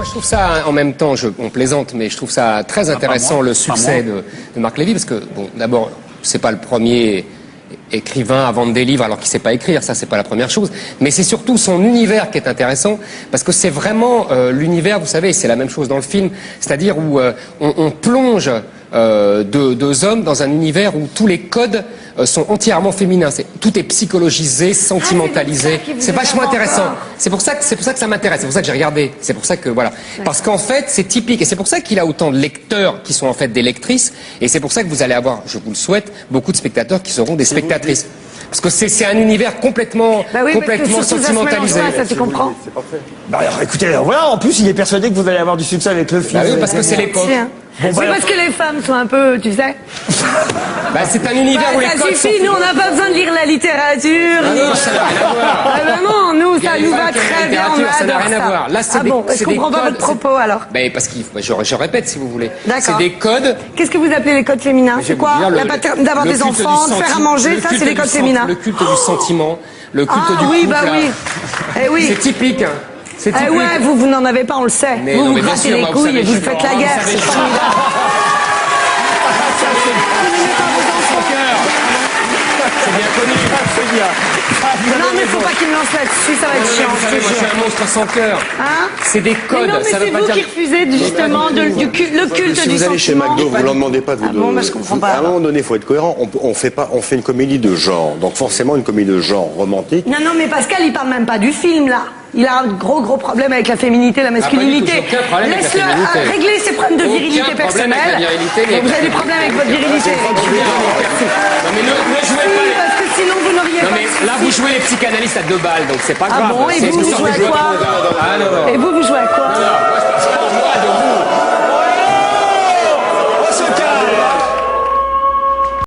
je trouve ça, en même temps, on plaisante, mais je trouve ça très intéressant, le succès de Marc Lévy, parce que, bon, d'abord, c'est pas le premier écrivain à vendre des livres alors qu'il sait pas écrire, ça c'est pas la première chose, mais c'est surtout son univers qui est intéressant, parce que c'est vraiment l'univers, vous savez, c'est la même chose dans le film, c'est-à-dire où on plonge deux hommes dans un univers où tous les codes sont entièrement féminins. Tout est psychologisé, sentimentalisé. C'est vachement intéressant. C'est pour ça que ça m'intéresse. C'est pour ça que j'ai regardé. C'est pour ça que voilà. Parce qu'en fait, c'est typique. Et c'est pour ça qu'il a autant de lecteurs qui sont en fait des lectrices. Et c'est pour ça que vous allez avoir, je vous le souhaite, beaucoup de spectateurs qui seront des spectatrices. Parce que c'est un univers complètement sentimentalisé. Ça, tu comprends. C'est parfait. Bah alors, écoutez, voilà, en plus, il est persuadé que vous allez avoir du succès avec le film. Bah oui, parce que c'est l'époque. Bon, c'est parce que les femmes sont un peu, tu sais. Bah, c'est un univers où les codes sont... nous on n'a pas besoin de lire la littérature. Ah non, ça n'a rien à voir. Ah ben non, nous, ça nous va très bien, on ça n'a adore rien à voir. Là, c'est ah bon, je comprends pas votre propos alors. Bah, parce que, je répète si vous voulez. D'accord. C'est des codes... Qu'est-ce que vous appelez les codes féminins? C'est quoi? D'avoir des enfants, de faire à manger, ça c'est les codes féminins. Le culte du sentiment, le culte du couple. Oui, bah oui. Eh oui. C'est typique, hein. C'est typique. Eh ouais, vous n'en avez pas, on le sait. Vous grattez les couilles et vous faites la guerre, c'est formidable. C'est bien connu. C'est bien. Non, mais faut pas qu'il me lance là-dessus, ça va être chiant. Moi, je suis un monstre sans cœur. Hein? C'est des codes. Mais non, mais c'est vous qui refusez justement le culte Si du vous allez chez sentiment. McDo, vous ne leur demandez pas de... bon, bah, je comprends pas. À un moment donné, il faut être cohérent. On fait une comédie de genre. Donc forcément, une comédie de genre romantique. Non, mais Pascal, il parle même pas du film, là. Il a un gros problème avec la féminité, la masculinité. Laisse-le régler ses problèmes de virilité personnelle. Vous avez des problèmes avec votre virilité. Non, mais ne jouez Oui, pas. parce que sinon vous n'auriez Non, pas. mais là, vous jouez les psychanalystes à 2 balles, donc c'est pas grave. Ah bon, et vous jouez à quoi? Et vous